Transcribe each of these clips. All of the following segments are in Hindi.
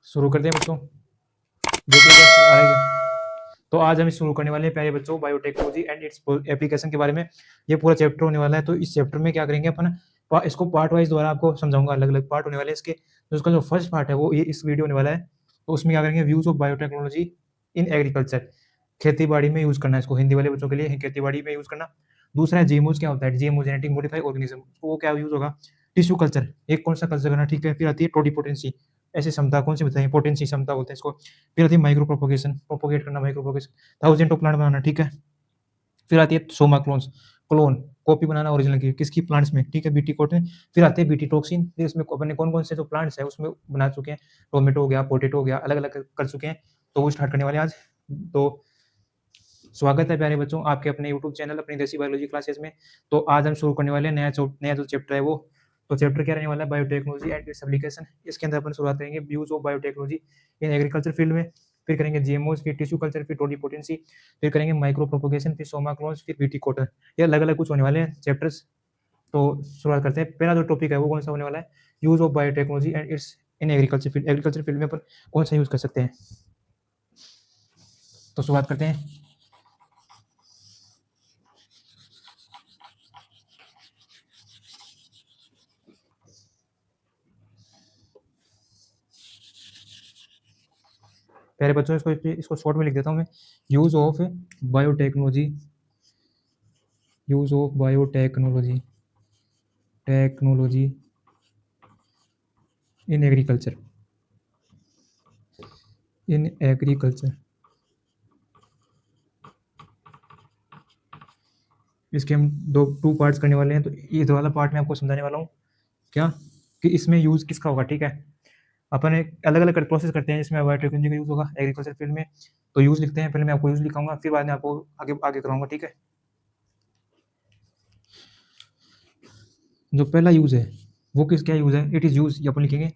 शुरू कर दें बच्चों, देखिए आ रही है। तो आज हम शुरू करने वाले हैं प्यारे बच्चों बायोटेक्नोलॉजी एंड इट्स एप्लीकेशन के बारे में। ये पूरा चैप्टर होने वाला है। तो इस चैप्टर में क्या करेंगे अपन, इसको पार्ट वाइज द्वारा आपको समझाऊंगा, अलग अलग पार्ट होने वाले हैं इसके। तो उसका जो फर्स्ट पार्ट है वो ये इस वीडियो होने वाला है। तो उसमें क्या करेंगे, views of biotechnology in agriculture, खेती बाड़ी में यूज करना है इसको, हिंदी वाले बच्चों के लिए खेती बाड़ी में यूज करना। दूसरा है जीएमओज, क्या होता है जीएमओ, जेनेटिक मॉडिफाइड ऑर्गेनिज्म, वो क्या यूज होगा, टिश्यू कल्चर, एक कौन सा कल्चर करना, ठीक है। फिर आती है टोडिपोटेंसी, ऐसी क्षमता कौन सी बताइए, पोटेंसी क्षमता बोलते हैं इसको। फिर आती है माइक्रो प्रोपोगेशन, प्रोपोगेट करना, micro propagation, thousand of plant बनाना, ठीक है। फिर आती है सोमा क्लोन्स, क्लोन कॉपी बनाना ओरिजिनल की, किसकी, प्लांट्स में, ठीक है, बीटी कॉटन। फिर आते हैं बीटी टॉक्सिन, फिर इसमें अपने कौन कौन से जो प्लांट्स है उसमें बना चुके हैं, टोमेटो हो गया, पोटेटो हो गया, अलग अलग कर चुके हैं। तो वो स्टार्ट करने वाले हैं आज। तो स्वागत है प्यारे बच्चों आपके अपने यूट्यूब चैनल अपनी देसी बायोलॉजी क्लासेस में। तो आज हम शुरू करने वाले हैं नया जो चैप्टर है वो। तो चैप्टर क्या रहने वाला है, बायोटेक्नोलॉजी एंड इट्स एप्लीकेशन। इसके अंदर अपन शुरुआत करेंगे views of biotechnology in agriculture field में। फिर करेंगे जीएमओज, फिर टिश्यू कल्चर, फिर टोडिपोटेंसी, फिर करेंगे माइक्रो प्रोपोगेशन, फिर सोमा क्लोन्स, फिर बीटी कॉटन। ये अलग अलग कुछ होने वाले हैं चैप्टर्स। तो शुरुआत करते हैं। पहला जो टॉपिक है वो कौन सा होने वाला है, use of biotechnology and it's in agriculture field. Agriculture field में अपन कौन सा यूज कर सकते हैं। तो शुरुआत करते हैं। प्यारे बच्चों इसको शॉर्ट में लिख देता हूँ मैं, use of biotechnology, use of biotechnology, technology in agriculture, in agriculture. इसके हम टू पार्ट्स करने वाले हैं। तो ये वाला पार्ट मैं आपको समझाने वाला हूँ क्या, कि इसमें यूज किसका होगा, ठीक है। अपन एक अलग अलग प्रोसेस करते हैं, इसमें बायोटेक्नोलॉजी का यूज होगा एग्रीकल्चर फील्ड में। तो यूज लिखते हैं, पहले मैं आपको यूज लिखाऊंगा, फिर बाद में आपको आगे आगे कराऊंगा, ठीक है। जो पहला यूज है वो क्या यूज है, इट इज यूज, ये अपन लिखेंगे,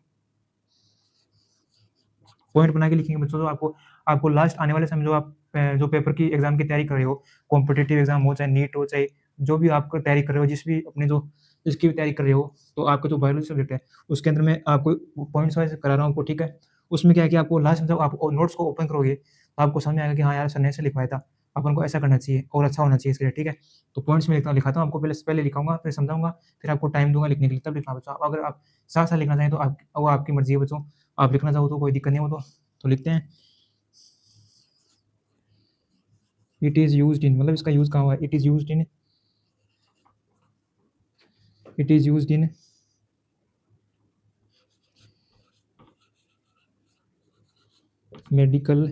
पॉइंट बना के लिखेंगे बच्चों। तो आपको आपको लास्ट आने वाले समय जो आप जो पेपर की एग्जाम की तैयारी कर रहे हो, कॉम्पिटेटिव एग्जाम हो चाहे नीट हो चाहे जो भी आपको तैयारी कर रहे हो, जिस भी अपने जो इसकी भी तैयारी कर रहे हो, तो आपका जो बायोलॉजी सब्जेक्ट है उसके अंदर मैं आपको पॉइंट्स वाइज करा रहा हूँ आपको, ठीक है। उसमें क्या है कि आपको लास्ट में जब आप नोट्स को ओपन करोगे तो आपको समझ में आएगा कि हाँ यार सर ने ऐसे लिखवाया था, अपन को ऐसा करना चाहिए और अच्छा होना चाहिए इसके लिए, ठीक है। तो पॉइंट्स में लिखाता हूँ आपको, पहले लिखाऊंगा, फिर समझाऊंगा, फिर आपको टाइम दूंगा लिखने के लिए, तब लिखना बच्चों। अगर आप साथ साथ लिखना चाहें तो वो आपकी मर्जी है बच्चों, आप लिखना चाहो तो कोई दिक्कत नहीं हो। तो लिखते हैं, इट इज यूज्ड इन, मतलब इसका यूज कहाँ हुआ है, it is used in, it is used in medical,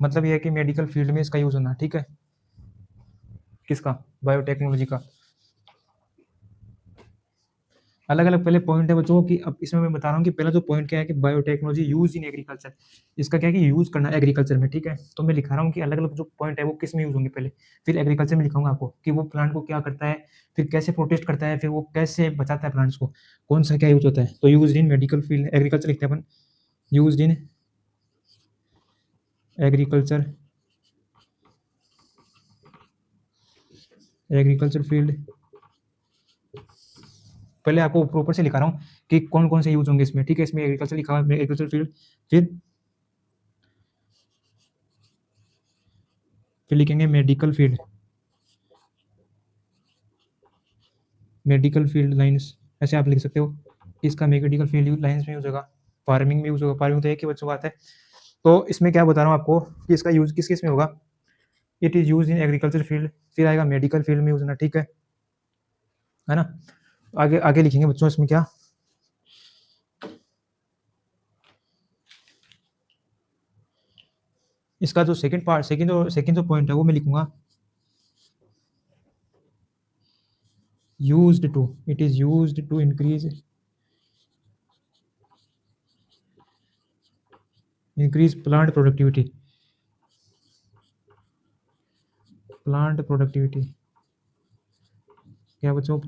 मतलब ये है कि मेडिकल फील्ड में इसका यूज होना, ठीक है, किसका, बायोटेक्नोलॉजी का। अलग अलग पहले पॉइंट है बच्चों कि अब इसमें मैं बता रहा हूँ कि पहला जो पॉइंट क्या है कि बायोटेक्नोलॉजी यूज इन एग्रीकल्चर, इसका क्या है कि यूज करना एग्रीकल्चर में, ठीक है। तो मैं लिखा रहा हूँ कि अलग अलग जो पॉइंट है वो किस में यूज होंगे, पहले फिर एग्रीकल्चर में लिखाऊंगा आपको कि वो प्लांट को क्या करता है, फिर कैसे प्रोटेक्ट करता है, फिर वो कैसे बचाता है प्लांट्स को, कौन सा क्या यूज होता है। तो use in medical field agriculture लिखते हैं अपन, use in agriculture, agriculture field. पहले आपको प्रॉपर से लिखा रहा हूँ कि कौन कौन से यूज होंगे इसमें, ठीक है। इसमें एग्रीकल्चर लिखा हुआ है, एग्रीकल्चर फील्ड। फिर लिखेंगे medical field, medical field lines, ऐसे आप लिख सकते हो। इसका मेडिकल फील्ड लाइन्स में यूज होगा, फार्मिंग में यूज होगा, फार्मिंग तो एक ही बच्चों बात है। तो इसमें क्या बता रहा हूँ आपको कि इसका यूज किस किस में होगा, it is use in agriculture field, फिर आएगा मेडिकल फील्ड में यूज होना, ठीक है ना। आगे आगे लिखेंगे बच्चों इसमें क्या, इसका जो सेकंड पार्ट, सेकंड जो पॉइंट है वो मैं लिखूंगा used to, it is used to increase plant productivity, plant productivity क्या बच्चों,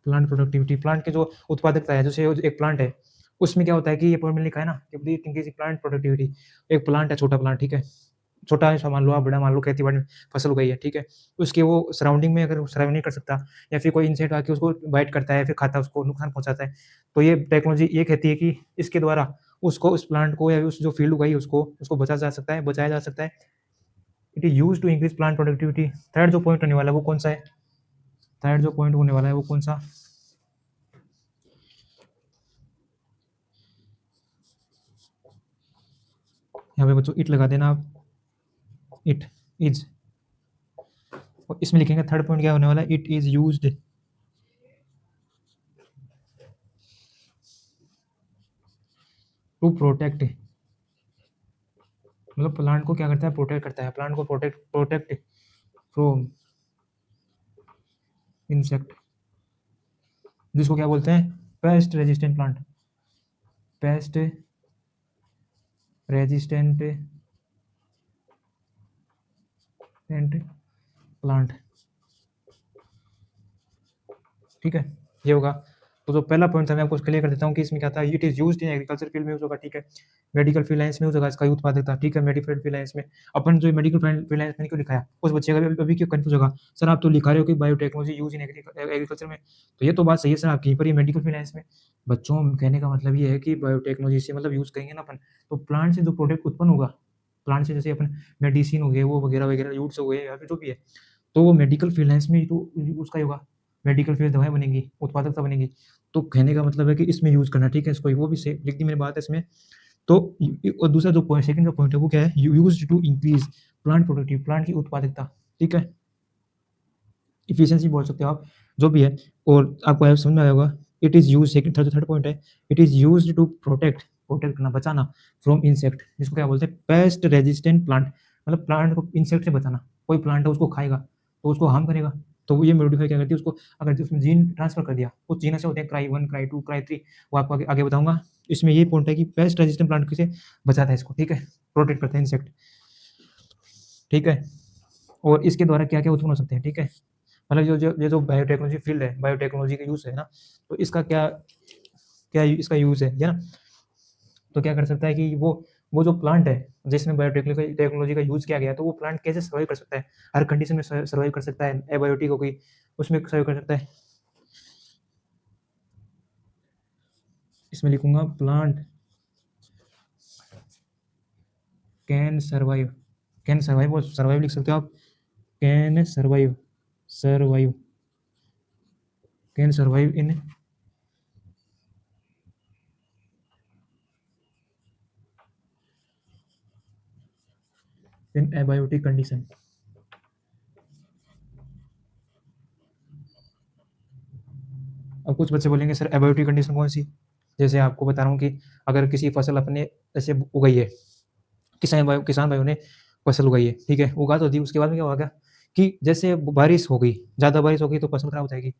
प्लांट प्रोडक्टिविटी, प्लांट के जो उत्पादकता है, जैसे एक प्लांट है उसमें क्या होता है कि ये पॉइंट में लिखा है ना कि इंक्रीज प्लांट प्रोडक्टिविटी, एक प्लांट है छोटा प्लांट, ठीक है। छोटा सा मान लो आप, बड़ा मान लो, खेती-बाड़ी में फसल उगाई है, ठीक है? उसके वो सराउंडिंग में अगर सर्वाइव नहीं कर सकता या फिर कोई इंसेक्ट आके उसको बाइट करता है, फिर खाता है, उसको नुकसान पहुँचाता है, तो ये टेक्नोलॉजी ये कहती है कि इसके द्वारा उसको, उस प्लांट को या उस जो फील्ड उगाई है उसको बचाया जा सकता है। It is used to increase plant productivity. Third जो पॉइंट होने वाला है वो कौन-सा है? थर्ड जो पॉइंट होने वाला है वो कौन-सा? यहाँ पे बच्चों इट लगा देना आप, इट इज़, और इसमें लिखेंगे थर्ड पॉइंट क्या होने वाला है? It is used to protect, मतलब प्लांट को क्या करता है? प्रोटेक्ट करता है, प्लांट को प्रोटेक्ट फ्रॉम इंसेक्ट, जिसको क्या बोलते हैं? Pest resistant plant, paste resistant plant, ठीक है, ये होगा। तो जो पहला पॉइंट था मैं आपको क्लियर कर देता हूँ कि इसमें क्या था, it is used in agriculture field में यूज होगा, ठीक है, मेडिकल फील्ड लाइंस में यूज होगा इसका उत्पादकता, ठीक है, मेडिकल फील्ड लाइंस में। अपन जो मेडिकल फील्ड लाइंस में क्यों लिखा है, उस बच्चे का अभी क्यों कंफ्यूज होगा, सर आप तो लिखा रहे हो कि बायोटेक्नोलॉजी यूज इन एग्रीकल्चर में, तो ये तो बात सही है सर आपकी, पर ये मेडिकल फील्ड लाइंस में, बच्चों कहने का मतलब ये है कि बायोटेक्नोलॉजी से मतलब यूज करेंगे ना अपन, तो प्लांट से जो प्रोडक्ट उत्पन्न होगा, प्लांट से जैसे अपन मेडिसिन हो गए, वो वगैरह वगैरह, यूट्स हो गए या फिर जो भी है, तो वो मेडिकल फील्ड लाइंस में तो उसका ही होगा, मेडिकल फील्ड दवाएं बनेंगी, उत्पादकता बनेगी, तो कहने का मतलब है कि इसमें यूज करना, ठीक है, इसको वो भी लिख दी मैंने बात है इसमें। तो और दूसरा जो पॉइंट, सेकंड जो पॉइंट है वो क्या है? Use to increase plant productive, plant की उत्पादकता, ठीक है, इफिशियंसी बोल सकते हो आप, जो भी है, और आपको समझ में आया होगा। It is use, second third point है, it is use to protect करना, बचाना, फ्रॉम इंसेक्ट, जिसको क्या बोलते हैं? पेस्ट रेजिस्टेंट प्लांट, मतलब प्लांट को इंसेक्ट से बचाना, कोई प्लांट है उसको खाएगा तो उसको हार्म करेगा, तो ये मॉडिफाई क्या करती है उसको, अगर उसमें जीन ट्रांसफर कर दिया, कुछ जीन ऐसे होते हैं क्राई 1 क्राई 2 क्राई 3, वो आपको आगे बताऊंगा। इसमें ये पॉइंट है कि पेस्ट रेजिस्टेंट प्लांट से बचाता है इसको, ठीक है, प्रोटेक्ट करता है इंसेक्ट, ठीक है, और इसके द्वारा क्या क्या उत्पन्न हो सकते हैं, ठीक है, मतलब जो बायोटेक्नोलॉजी फील्ड है, बायोटेक्नोलॉजी का यूज है ना, तो इसका क्या क्या इसका यूज है ना, तो क्या कर सकता है कि वो जो प्लांट है जिसमें बायोटेक्नोलॉजी टेक्नोलॉजी का यूज किया गया है, तो वो प्लांट कैसे सर्वाइव कर सकता है, हर कंडीशन में सर्वाइव कर सकता है, एबायोटिक हो गई उसमें सर्वाइव कर सकता है। इसमें लिखूंगा plant can survive, can survive, और सर्वाइव लिख सकते हो आप, can survive, survive, can survive in abiotic condition. अब कुछ बच्चे बोलेंगे सर एबायोटिक कंडीशन कौन सी, जैसे आपको बता रहा हूँ कि अगर किसी फसल अपने ऐसे उगाई है, किसान भाइयों ने फसल उगाई है, ठीक है, उगा तो दी, उसके बाद में क्या होगा कि जैसे बारिश हो गई, ज़्यादा बारिश हो गई तो फसल खराब हो जाएगी,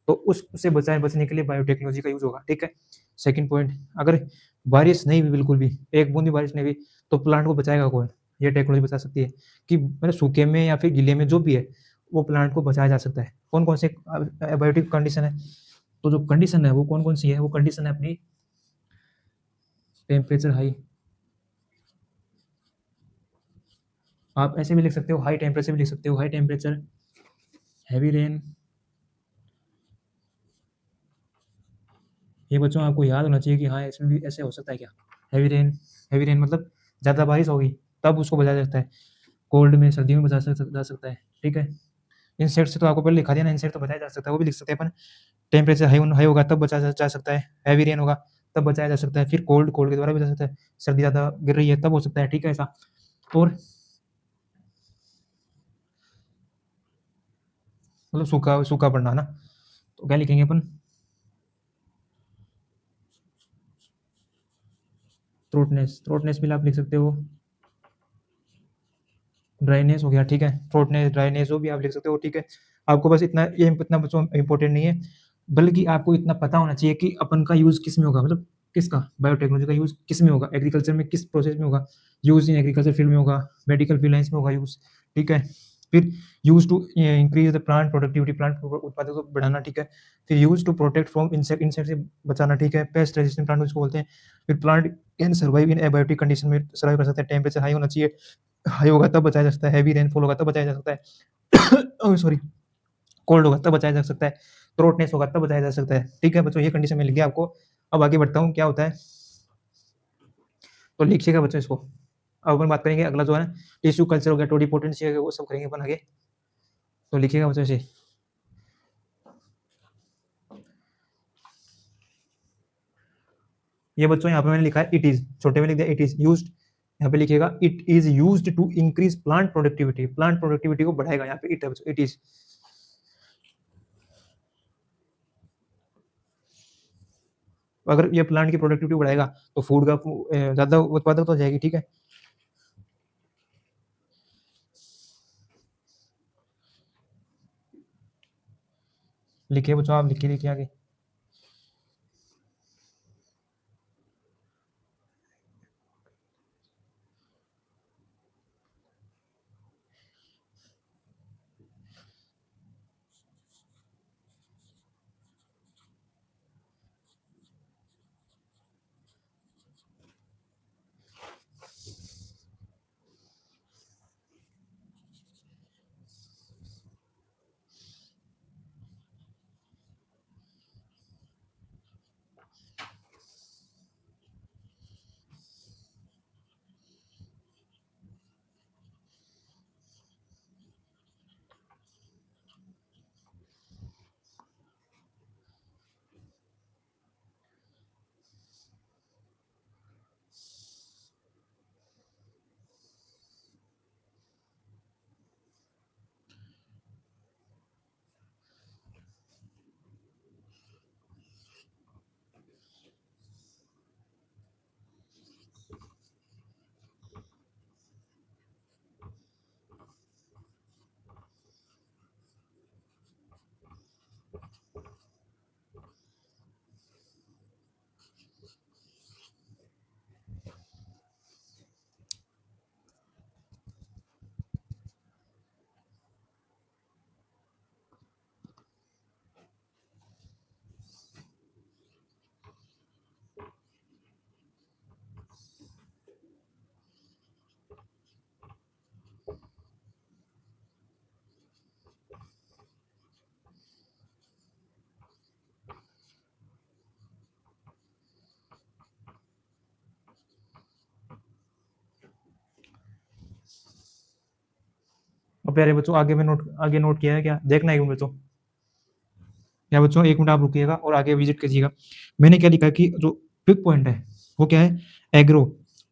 तो उससे बचने के लिए बायोटेक्नोलॉजी का यूज होगा, ठीक है। सेकंड पॉइंट, अगर बारिश नहीं हुई, बिल्कुल भी एक बूंद भी बारिश नहीं हुई, तो प्लांट को बचाएगा कौन? ये टेक्नोलॉजी बचा सकती है कि मतलब सूखे में या फिर गीले में जो भी है, वो प्लांट को बचाया जा सकता है। कौन कौन से बायोटिक कंडीशन है, तो जो कंडीशन है वो कौन कौन सी है, वो कंडीशन है अपनी टेम्परेचर हाई, आप ऐसे भी लिख सकते हो, हाई टेम्परेचर भी लिख सकते हो, हाई टेम्परेचर, हैवी रेन, ये बच्चों आपको याद होना चाहिए कि हाँ इसमें भी ऐसे हो सकता है क्या, हैवी रेन मतलब ज़्यादा बारिश होगी तब उसको बचाया जा सकता है, कोल्ड में, सर्दियों में बचा जा सकता है, ठीक है। इंसेक्ट से तो आपको पहले लिखा दिया ना, इंसेक्ट तो बचाया जा सकता है, वो भी लिख सकते हैं अपन, टेम्परेचर हाई होगा तब बचाया जा सकता है, हैवी रेन होगा तब बचाया जा सकता है, फिर कोल्ड के द्वारा भी बचा सकता है, सर्दी ज़्यादा गिर रही है तब हो सकता है, ठीक है ऐसा। और मतलब सूखा पड़ना ना, तो क्या लिखेंगे अपन, थ्रोटनेस भी आप लिख सकते हो, ड्राइनेस हो गया, ठीक है, थ्रोटनेस ड्राइनेस वो भी आप लिख सकते हो, ठीक है। आपको बस इतना बच्चों इंपॉर्टेंट नहीं है, बल्कि आपको इतना पता होना चाहिए कि अपन का यूज किस में होगा, मतलब किसका, बायोटेक्नोलॉजी का यूज किस में होगा, एग्रीकल्चर में किस प्रोसेस में होगा यूज, इन एग्रीकल्चर फील्ड में होगा, मेडिकल फील्ड लाइंस में होगा यूज, ठीक है। फिर use to increase the plant productivity, plant उत्पादकता को बढ़ाना, ठीक है। फिर use to protect from insect, insect से बचाना, ठीक है। पेस्ट रेजिस्टेंट प्लांट उसको बोलते हैं। फिर plant can survive in abiotic condition में सर्वाइव कर सकता है। टेम्परेचर हाई होना चाहिए, हाई होगा तब बचाया जा सकता है। हैवी रेनफॉल होगा तब बचाया जा सकता है। सॉरी, कोल्ड होगा तब बचाया जा सकता है। थ्रोटनेस होगा तब बचाया जा सकता है, ठीक है बच्चों। ये कंडीशन में लिख गया आपको। अब आगे बढ़ता हूँ, क्या होता है तो लिखिएगा बच्चों इसको। अब अपन बात करेंगे अगला जो है टिश्यू कल्चर हो गया, टोडीपोटेंसी हो गया, वो सब करेंगे अपन आगे। तो लिखिएगा बच्चों इसे। ये बच्चों यहाँ पे मैंने लिखा है इट इज, छोटे में लिख दिया इट इज यूज्ड। यहाँ पे लिखिएगा it is used to increase plant productivity, plant productivity को बढ़ाएगा। यहाँ पे इट है बच्चों, इट इज। अगर ये प्लांट की प्रोडक्टिविटी बढ़ाएगा तो फूड का ज्यादा उत्पादक तो हो जाएगी, ठीक है। लिखिए बच्चों, आप लिखिए, लिखिए आगे। और प्यारे बच्चों आगे में आगे नोट किया है क्या, देखना एक मिनट बच्चों। क्या बच्चों, एक मिनट आप रुकिएगा और आगे विजिट कीजिएगा। मैंने क्या लिखा है कि जो पिक पॉइंट है वो क्या है, एग्रो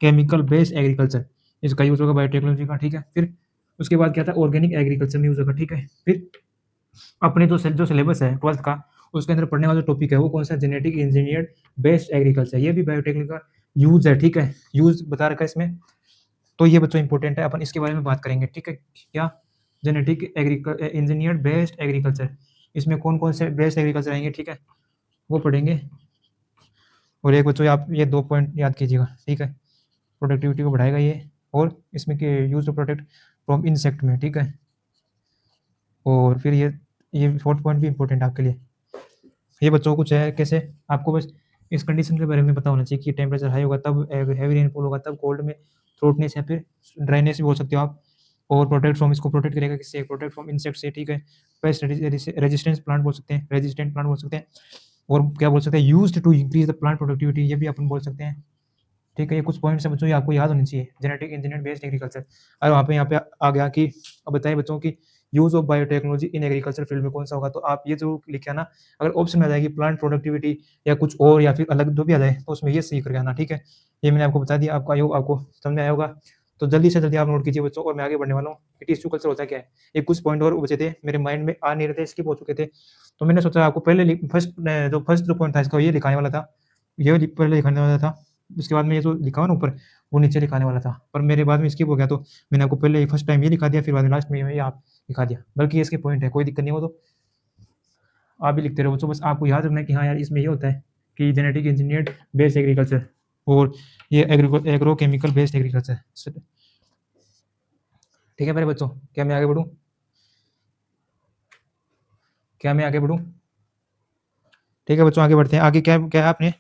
केमिकल बेस्ड एग्रीकल्चर, इसका यूज होगा बायोटेक्नोलॉजी का, ठीक है। फिर उसके बाद क्या था, ऑर्गेनिक एग्रीकल्चर में यूज होगा, ठीक है। फिर अपने जो सिलेबस है 12th का, उसके अंदर पढ़ने वाला टॉपिक है वो कौन सा, जेनेटिक इंजीनियर्ड बेस्ड एग्रीकल्चर। ये भी बायोटेक्निक का यूज है, ठीक है। यूज बता रखा है इसमें। तो ये बच्चों इंपॉर्टेंट है, अपन इसके बारे में बात करेंगे, ठीक है। क्या, जेनेटिक इंजीनियर्ड बेस्ड एग्रीकल्चर, इसमें कौन कौन से बेस्ड एग्रीकल्चर आएंगे, ठीक है, वो पढ़ेंगे। और एक बच्चों आप ये 2 पॉइंट याद कीजिएगा, ठीक है। प्रोडक्टिविटी को बढ़ाएगा ये, और इसमें के use to protect from insect में, ठीक है। और फिर ये 4th पॉइंट भी इंपॉर्टेंट है आपके लिए। ये बच्चों कुछ है कैसे, आपको बस इस कंडीशन के बारे में पता होना चाहिए कि टेम्परेचर हाई होगा तब, हैवी रेनफॉल होगा तब, कोल्ड में थ्रोटनेस या फिर ड्राइनेस भी बोल सकते हो आप। और प्रोटेक्ट फ्रॉम, इसको प्रोटेक्ट करेगा किससे, प्रोटेक्ट फ्रॉम इंसेक्ट से, ठीक है। पेस्ट रेजिस्टेंस प्लांट बोल सकते हैं, रेजिस्टेंट प्लांट बोल सकते हैं। और क्या बोल सकते हैं, used to increase the plant productivity, ये भी अपन बोल सकते हैं, ठीक है। ये कुछ पॉइंट्स है बच्चों, ये आपको याद होनी चाहिए, जेनेटिक इंजीनियर बेस्ड एग्रीकल्चर। और वहाँ पे यहाँ पे आ गया कि अब बताइए बच्चों की use of biotechnology in agriculture field में कौन सा होगा। तो आप ये जो लिखे ना, अगर ऑप्शन में आ जाएगी प्लांट प्रोडक्टिविटी या कुछ और या फिर अलग जो भी आ जाए तो उसमें ये सही करके आना, ठीक है। ये मैंने आपको बता दिया, आपको आपको समझ में आया होगा। तो जल्दी से जल्दी आप नोट कीजिए बच्चों, और मैं आगे बढ़ने वाला हूँ कि टिश्यू कल्चर होता क्या है। ये कुछ पॉइंट और बचे थे मेरे माइंड में, आ नहीं रहे थे, स्किप हो चुके थे। तो मैंने सोचा आपको पहले फर्स्ट जो पॉइंट था इसका ये लिखाने वाला था, ये पहले लिखाने वाला था। उसके बाद में ये जो लिखा हुआ ना ऊपर, वो नीचे लिखाने वाला था, पर मेरे बाद में स्किप हो गया। तो मैंने आपको पहले फर्स्ट टाइम ये लिखा दिया, फिर बाद में लास्ट में ये आप लिखा दिया। बल्कि ये इसके पॉइंट है, कोई दिक्कत नहीं हो तो आप भी लिखते रहो बच्चों। बस आपको याद रखना है कि हाँ यार इसमें ये होता है कि जेनेटिक इंजीनियर्ड बेस्ड एग्रीकल्चर, और ये एग्रो केमिकल बेस्ड एग्रीकल्चर, ठीक है मेरे बच्चों। क्या मैं आगे बढ़ूँ? क्या मैं आगे बढ़ूँ? ठीक है बच्चों, आगे बढ़ते हैं। आगे क्या क्या है आपने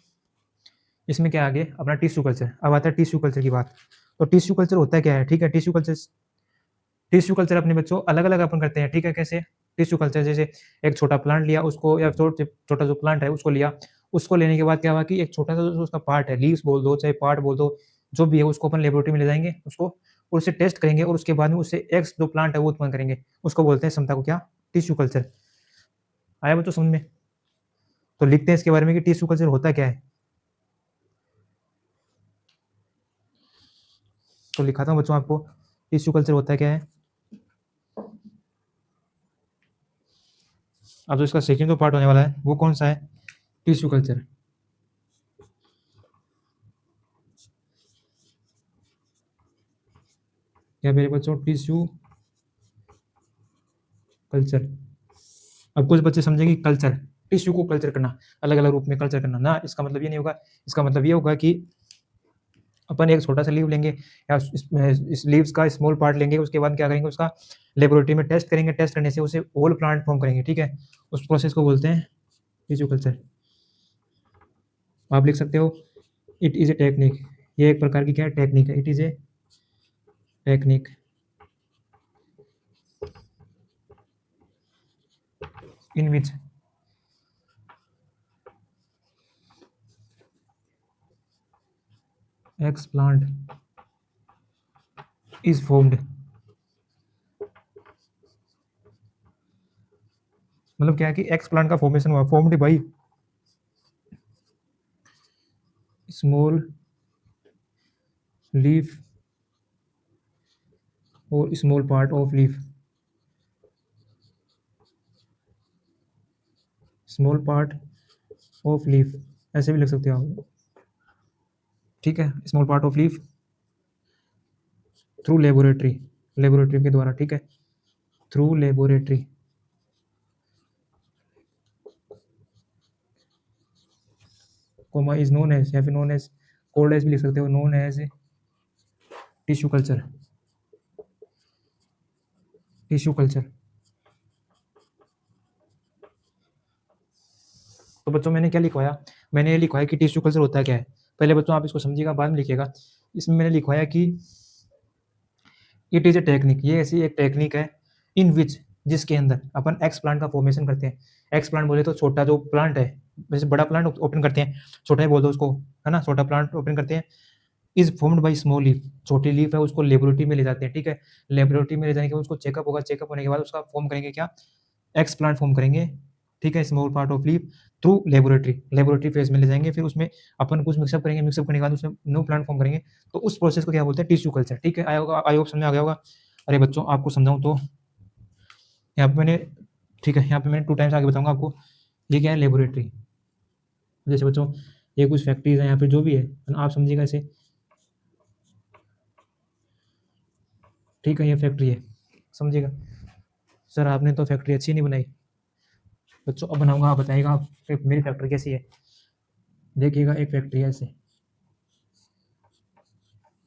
इसमें क्या आगे अपना टिश्यू कल्चर। अब आता है टिश्यू कल्चर की बात। तो टिश्यू कल्चर होता क्या है? ठीक है, टिश्यू कल्चर अपने बच्चों अलग अलग अपन करते हैं। ठीक है, कैसे? टिश्यू कल्चर जैसे एक छोटा प्लांट लिया उसको, या छोटा जो प्लांट है उसको लिया, उसको लेने के बाद क्या हुआ कि एक छोटा सा जो उसका पार्ट है, लीव्स बोल दो चाहे पार्ट बोल दो, जो भी है उसको अपन लेबोरेटरी में ले जाएंगे उसको, और उससे टेस्ट करेंगे, और उसके बाद में उससे एक्स जो प्लांट है वो उत्पन्न करेंगे। उसको बोलते हैं क्षमता को क्या? Tissue culture. आया बच्चों समझ में? तो लिखते हैं इसके बारे में कि टिश्यू कल्चर होता क्या है। तो लिखाता हूँ बच्चों आपको, टिश्यू कल्चर होता क्या है। अब जो इसका सेकंड जो पार्ट होने वाला है वो कौन सा है? Tissue culture. क्या मेरे बच्चों? Tissue culture. अब कुछ बच्चे समझेंगे कल्चर, टिश्यू को कल्चर करना, अलग अलग रूप में कल्चर करना ना, इसका मतलब ये नहीं होगा। इसका मतलब ये होगा कि अपन एक छोटा सा लीव लेंगे, या इस लीव्स का स्मॉल पार्ट लेंगे, उसके बाद क्या करेंगे उसका लेबोरेटरी में टेस्ट करेंगे, टेस्ट करने से उसे होल प्लांट फॉर्म करेंगे। ठीक है, उस प्रोसेस को बोलते हैं टिश्यू कल्चर। आप लिख सकते हो इट इज़ ए टेक्निक। ये एक प्रकार की क्या है? टेक्निक है। It is a technique in which explant is formed. मतलब क्या है कि एक्स प्लांट का फॉर्मेशन हुआ, फॉर्म्ड भाई स्मॉल लीफ और small part of leaf, small part of leaf, ऐसे भी लिख सकते हो आप। ठीक है, small part of leaf through laboratory, laboratory के द्वारा। ठीक है, through laboratory, comma is known as, या फिर नोन एज, कोल्ड एज भी लिख सकते हो, known as tissue culture. Tissue culture. तो बच्चों मैंने क्या लिखवाया? मैंने ये लिखवाया कि टिश्यू कल्चर होता है क्या है। पहले बच्चों आप इसको समझिएगा, बाद में लिखिएगा। इसमें मैंने लिखवाया कि इट इज़ ए टेक्निक, ये ऐसी एक टेक्निक है इन विच, जिसके अंदर अपन एक्स प्लांट का फॉर्मेशन करते हैं। एक्स प्लांट बोले तो छोटा जो प्लांट है, वैसे बड़ा प्लांट ओपन करते हैं, छोटा ही बोल दो उसको, है ना, छोटा प्लांट ओपन करते हैं। Is formed by small leaf, छोटी लीफ है उसको लेबोरेटरी में ले जाते हैं। ठीक है, लेबोरेटरी में ले जाने के बाद उसको चेकअप होगा, चेकअप होने के बाद उसका फॉर्म करेंगे क्या? एक्स प्लांट फॉर्म करेंगे। ठीक है, small part of leaf through laboratory, laboratory phase में ले जाएंगे, फिर उसमें अपन कुछ मिक्सअप करेंगे, मिक्सअप करने के बाद उसमें न्यू प्लांट फॉर्म करेंगे। तो उस प्रोसेस को क्या बोलते हैं? Tissue culture. ठीक है, आई होप समझ आ गया होगा। अरे बच्चों आपको समझाऊं तो यहाँ पे मैंने, ठीक है, यहाँ पे मैंने 2 टाइम्स आगे बताऊंगा आपको। ये क्या है? लेबोरेटरी। जैसे बच्चों ये कुछ फैक्ट्रीज है यहाँ पे, जो भी है आप समझिएगा इसे। ठीक है, ये फैक्ट्री है, समझिएगा। सर आपने तो फैक्ट्री अच्छी नहीं बनाई। बच्चों अब बनाऊंगा, आप बताइएगा आप मेरी फैक्ट्री कैसी है। देखिएगा एक फैक्ट्री है ऐसे, है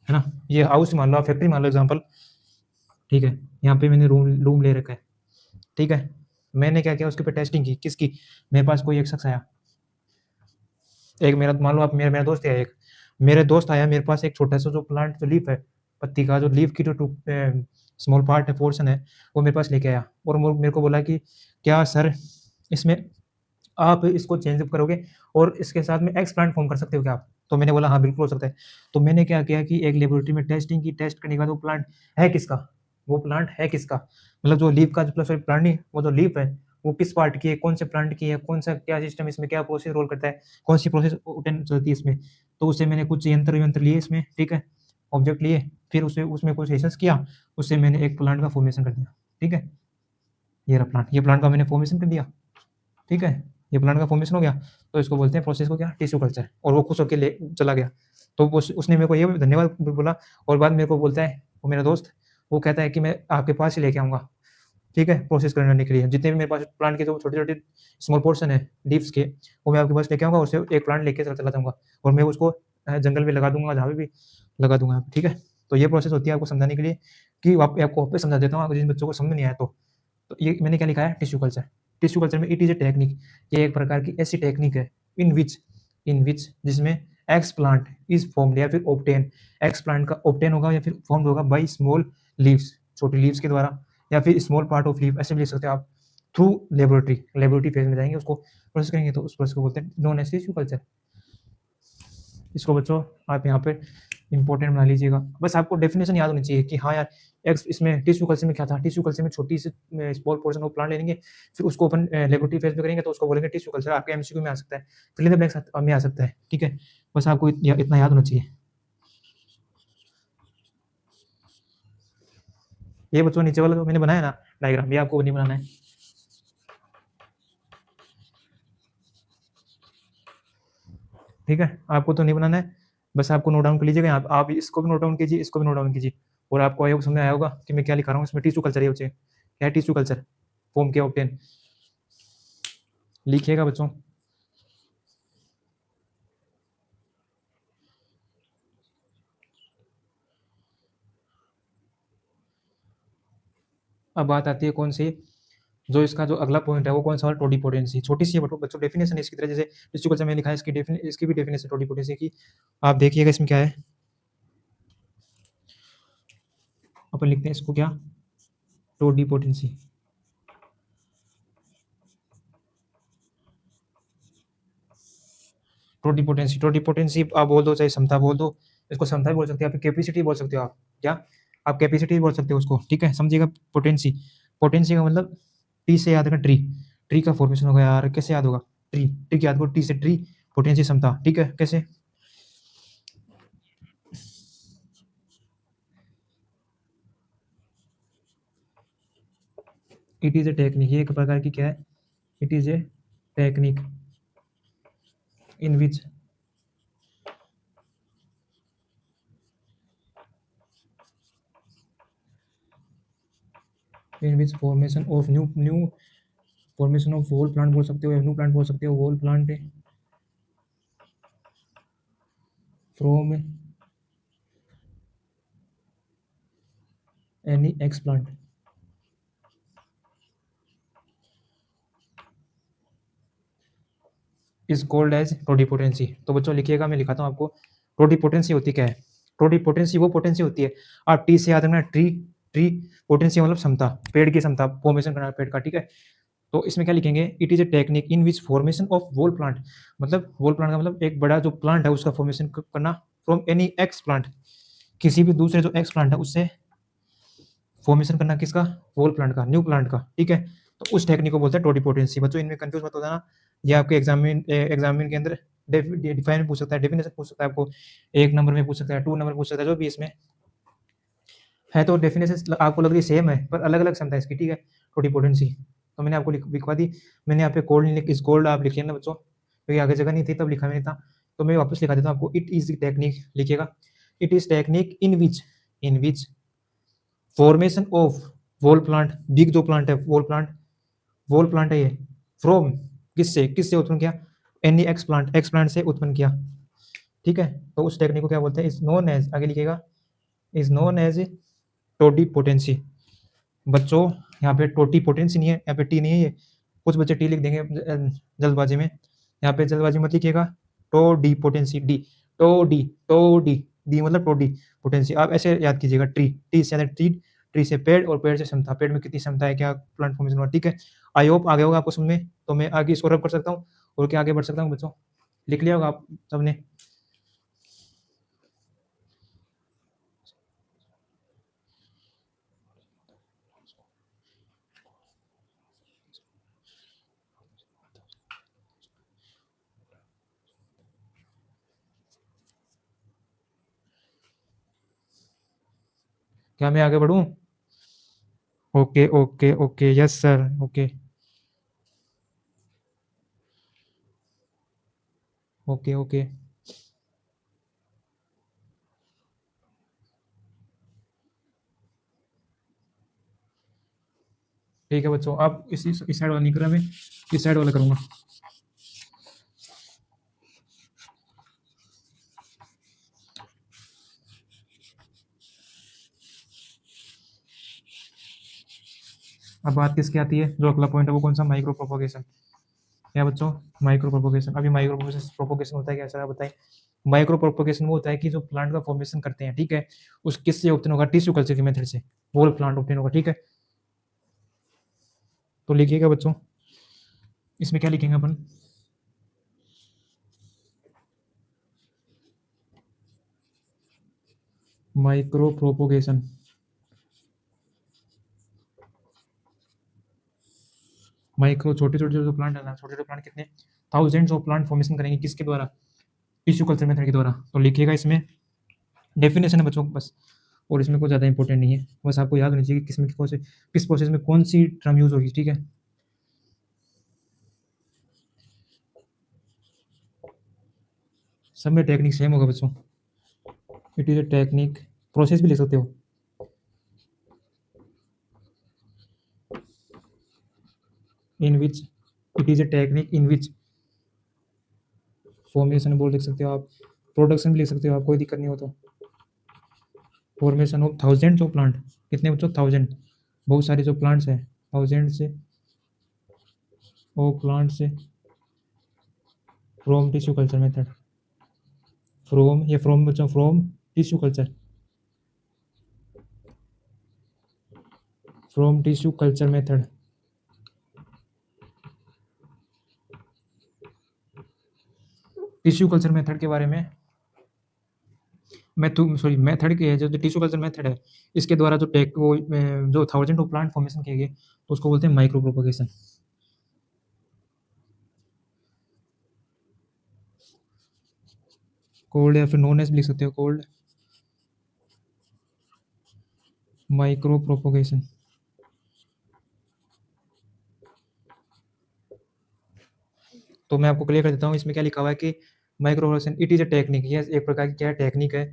ना, ये हाउस मान लो, आप फैक्ट्री मान लो एग्जाम्पल। ठीक है, यहाँ पे मैंने रूम रूम ले रखा है। ठीक है, मैंने क्या किया उसके ऊपर टेस्टिंग की, किसकी? मेरे पास कोई एक शख्स आया, एक मेरा, मान लो आप मेरा मेरा दोस्त है, एक मेरे दोस्त आया मेरे पास, एक छोटा सा जो प्लांट जो लीफ है, पत्ती का जो लीफ की जो स्मॉल पार्ट है, पोर्शन है, वो मेरे पास लेके आया, और मेरे को बोला कि क्या सर इसमें आप इसको चेंज अप करोगे और इसके साथ में एक्स प्लांट फॉर्म कर सकते हो क्या आप? तो मैंने बोला हाँ बिल्कुल हो सकता है। तो मैंने क्या किया कि एक लेबोरेटरी में टेस्टिंग की, टेस्ट करने के बाद वो प्लांट है किसका, वो प्लांट है किसका, मतलब जो लीफ का जो प्लस प्लांट नहीं, वो जो लीफ है वो किस पार्ट की है, कौन से प्लांट की है, कौन सा क्या सिस्टम इसमें क्या प्रोसेस रोल करता है, कौन सी प्रोसेस चलती है इसमें। तो उससे मैंने कुछ यंत्र यंत्र लिए इसमें, ठीक है, ऑब्जेक्ट लिए, फिर उसे उसमें कुछ सेशंस किया, उससे मैंने एक प्लांट का फॉर्मेशन कर दिया। ठीक है, ये रहा प्लांट, ये प्लांट का मैंने फॉर्मेशन कर दिया। ठीक है, ये प्लांट का फॉर्मेशन हो गया, तो इसको बोलते हैं प्रोसेस को क्या? Tissue culture. और वो खुश होकर ले चला गया। तो उसने मेरे को ये धन्यवाद भी बोला, और बाद मेरे को बोलता है, वो मेरा दोस्त, वो कहता है कि मैं आपके पास ही लेके आऊँगा, ठीक है, प्रोसेस करने के लिए जितने भी मेरे पास प्लांट के जो छोटे छोटे स्मॉल पोर्शन है लीव्स के, वो मैं आपके पास लेके आऊँगा, उससे एक प्लांट लेके चला जाऊँगा, और मैं उसको जंगल में लगा दूंगा, जहाँ भी लगा दूंगा। ठीक है, तो ये प्रोसेस होती है आपको समझाने के लिए कि आपको वापस समझा देता हूँ, अगर जिन बच्चों को समझ नहीं आया तो ये मैंने क्या लिखा है? Tissue culture. टिश्यू कल्चर में इट इज ए टेक्निक, ये एक प्रकार की ऐसी टेक्निक है इन विच जिसमें एक्स प्लांट इज फॉर्म्ड या फिर ऑब्टेन, एक्स प्लांट का ऑब्टेन होगा या फिर फॉर्म्ड होगा बाई स्मॉल लीव्स, छोटी लीव्स के द्वारा, या फिर स्मॉल पार्ट ऑफ लीव, ऐसे भी लिख सकते हैं आप, थ्रू लेबोरेटरी फेज में जाएंगे, उसको प्रोसेस करेंगे तो उस प्रोसेस को बोलते हैं नॉन एज टिश्यू कल्चर। इसको बच्चों आप यहाँ पे इंपॉर्टेंट बना लीजिएगा, बस आपको डेफिनेशन याद होनी चाहिए कि हाँ यार एक्स इसमें टिश्यू कल्चर में क्या था, टिश्यू कल्चर में छोटी C small portion of plant ले लेंगे, फिर उसको अपन लेबोरेटरी फेज में करेंगे तो उसको बोलेंगे टिश्यू कल्चर, आपके एमसीक्यू में आ सकता है, फिल इन द ब्लैंक्स में आ सकता है, ठीक है, बस आपको इतना याद होना चाहिए। ये बच्चों नीचे वाला जो मैंने बनाया ना डायग्राम, ये आपको नहीं बनाना है, ठीक है, आपको तो नहीं बनाना है, बस आपको नोट डाउन कर लीजिएगा, आप इसको भी नोट डाउन कीजिए, इसको भी नोट डाउन कीजिए, और आपको आयोग समझ आया होगा कि मैं क्या लिखा रहा हूँ इसमें, टिश्यू कल्चर, ये बच्चे क्या है टिश्यू कल्चर, फॉर्म क्या ऑब्टेन, लिखिएगा बच्चों। अब बात आती है कौन सी, जो इसका जो अगला पॉइंट है वो कौन सा है, टोडिपोटेंसी, छोटी सी है बच्चों डेफिनेशन इसकी तरह, जैसे टिश्यू कल्चर में लिखा है इसकी भी डेफिनेशन टोडिपोटेंसी की, आप देखिएगा इसमें क्या है, अपन लिखते हैं इसको क्या, टोडिपोटेंसी, टोडिपोटेंसी आप बोल दो चाहे क्षमता बोल दो, इसको क्षमता भी बोल सकते हैं, आप कैपेसिटी बोल सकते हो, आप क्या, आप कैपेसिटी बोल सकते हो उसको, ठीक है, समझिएगा पोटेंसी, पोटेंसी का मतलब टी से याद रखना, ट्री का फॉर्मेशन होगा यार, कैसे याद होगा, ट्री याद करो, टी से ट्री, पोटेंसी क्षमता, ठीक है, कैसे, इट इज ए टेक्निक, ये एक प्रकार की क्या है, it is a technique in which formation of new formation of whole plant बोल सकते हो, न्यू प्लांट बोल सकते हो, whole plant from any explant, is called as totipotency. तो बच्चों लिखिएगा, मैं लिखाता हूँ आपको, टोडिपोटेंसी होती क्या है, टोडिपोटेंसी वो पोटेंसी होती है, आप टी से याद रखना, ट्री पोटेंसी मतलब क्षमता, पेड़ की क्षमता फॉर्मेशन करना पेड़ का, ठीक है, तो इसमें क्या लिखेंगे, it is a technique in which formation of whole plant, मतलब वोल प्लांट का मतलब एक बड़ा जो प्लांट है उसका फॉर्मेशन करना, फ्रॉम एनी एक्स प्लांट, किसी भी दूसरे जो एक्स प्लांट है उससे फॉर्मेशन करना, किसका, वोल प्लांट का, न्यू प्लांट का, ठीक है, तो उस टेक्निक को बोलते हैं टोडिपोटेंसी। बच्चों इनमें कंफ्यूज मत हो जाना, ये आपके एग्जामिन के अंदर डिफाइन में पूछ सकता है, डेफिनेशन पूछ सकता है आपको, 1 नंबर में पूछ सकता है, 2 नंबर पूछ सकता है, जो भी इसमें है, तो डेफिनेशन आपको लग रही है सेम है पर अलग अलग क्षमता है इसकी, ठीक है, टोडिपोटेंसी, तो मैंने आपको लिखवा दी, मैंने यहाँ पे कोल्ड लिख, इस गोल्ड आप लिखिए ना बच्चों, क्योंकि आगे जगह नहीं थी तब लिखा मैंने था, तो मैं वापस लिखा देता हूँ आपको, इट इज टेक्निक, लिखिएगा, it is technique in which formation of whole plant, big जो प्लांट है वोल प्लांट है ये, फ्रॉम किससे किससे उत्पन्न किया, एनी एक्स प्लांट से उत्पन्न किया, ठीक है, तो उस टेक्निक को क्या बोलते हैं, इज नोन एज, आगे लिखिएगा, इज नोन एज टोडिपोटेंसी। बच्चों यहाँ पे टोटी पोटेंसी नहीं है, यहाँ पे टी नहीं है, ये कुछ बच्चे टी लिख देंगे जल्दबाजी में, यहाँ पे जल्दबाजी मत लिखिएगा, टोडी पोटेंसी, टोडी डी मतलब टोडी पोटेंसी, आप ऐसे याद कीजिएगा, टी से ट्री से पेड़, और पेड़ से क्षमता, पेड़ में कितनी क्षमता है, क्या प्लांट फॉर्मेशन हुआ, ठीक है, आई होप आगे होगा आपको समझ में, तो मैं आगे इसको रब कर सकता हूँ और क्या आगे बढ़ सकता हूँ बच्चों, लिख लिया होगा आप सबने, क्या मैं आगे बढ़ूँ, okay okay okay, yes sir, okay okay okay, ठीक है बच्चों, आप इस साइड वाला नहीं कर रहा, मैं इस साइड वाला करूँगा। अब बात किसकी आती है, जो अगला पॉइंट है वो कौन सा, माइक्रो प्रोपोगेशन। क्या बच्चों, माइक्रो प्रोपोगेशन। अभी माइक्रो प्रोपोगेशन होता है क्या, सर बताएं। माइक्रो प्रोपोगेशन वो होता है कि जो प्लांट का फॉर्मेशन करते हैं, ठीक है, उस किससे ऑप्टेन होगा, टिश्यू कल्चर के मेथड से होल प्लांट ऑप्टेन होगा, ठीक है। तो लिखिएगा बच्चों, इसमें क्या लिखेंगे अपन, माइक्रो प्रोपोगेशन। माइक्रो छोटे छोटे जो प्लांट है ना, छोटे छोटे प्लांट कितने, थाउजेंड्स ऑफ प्लांट फॉर्मेशन करेंगे किसके द्वारा, टिश्यू कल्चर मेथड के द्वारा। तो लिखिएगा, इसमें डेफिनेशन है बच्चों बस, और इसमें कोई ज़्यादा इंपॉर्टेंट नहीं है, बस आपको याद होनी चाहिए कि किसमें कौन से, किस प्रोसेस में कौन सी टर्म यूज होगी, ठीक है। सब में टेक्निक सेम होगा बच्चों, it is a technique, process भी लिख सकते हो, in which, it is a technique in which formation बोल लिख सकते हो आप, प्रोडक्शन भी लिख सकते हो आप, कोई दिक्कत नहीं हो तो। Formation of thousands of plant, कितने बच्चों, थाउजेंड, बहुत सारे जो प्लांट्स हैं, थाउजेंड से ऑफ प्लांट से from tissue culture method, from, ये फ्रॉम बच्चों, from tissue culture, from tissue culture method. Tissue culture method के बारे में सॉरी मेथड के, जो टिश्यू कल्चर मेथड है, इसके द्वारा जो जो थाउजेंड ऑफ प्लांट फॉर्मेशन किए गए, तो उसको बोलते हैं माइक्रो प्रोपोगेशन। कोल्ड, या फिर नॉन एज लिख सकते हो, कोल्ड माइक्रो प्रोपोगेशन। तो मैं आपको क्लियर कर देता हूँ, इसमें क्या लिखा हुआ है कि micro propagation it is a technique, ये एक प्रकार की क्या टेक्निक है,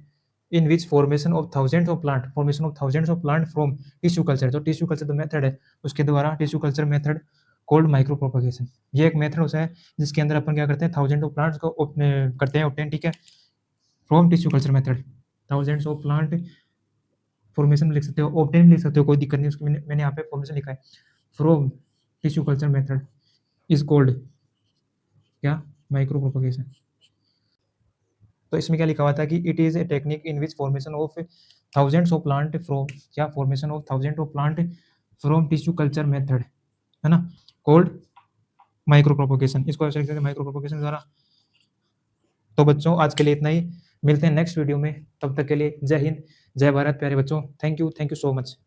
in which formation of thousands of plant, formation of thousands of plant from tissue culture, जो टिश्यू कल्चर जो मेथड है उसके द्वारा, tissue culture method called micro propagation. ये एक मेथड होता है जिसके अंदर अपन क्या करते हैं, थाउजेंड ऑफ प्लांट्स को करते हैं ऑब्टेन, ठीक है, from tissue culture method, thousands of plant formation लिख सकते हो, ऑब्टेन लिख सकते हो, कोई दिक्कत नहीं, उसकी मैंने यहाँ पे फॉर्मेशन लिखा है, from tissue culture method is called क्या, माइक्रो प्रोपोगेशन। तो इसमें क्या लिखा हुआ था कि it is a technique in which formation of thousands of plant from, क्या, formation of thousand of plant from tissue culture method, है ना, कोल्ड माइक्रो प्रोपोगेशन, इसको ऐसे लिख सकते हैं माइक्रो प्रोपोगेशन द्वारा। तो बच्चों आज के लिए इतना ही, मिलते हैं नेक्स्ट वीडियो में, तब तक के लिए जय हिंद, जय भारत प्यारे बच्चों, थैंक यू सो मच।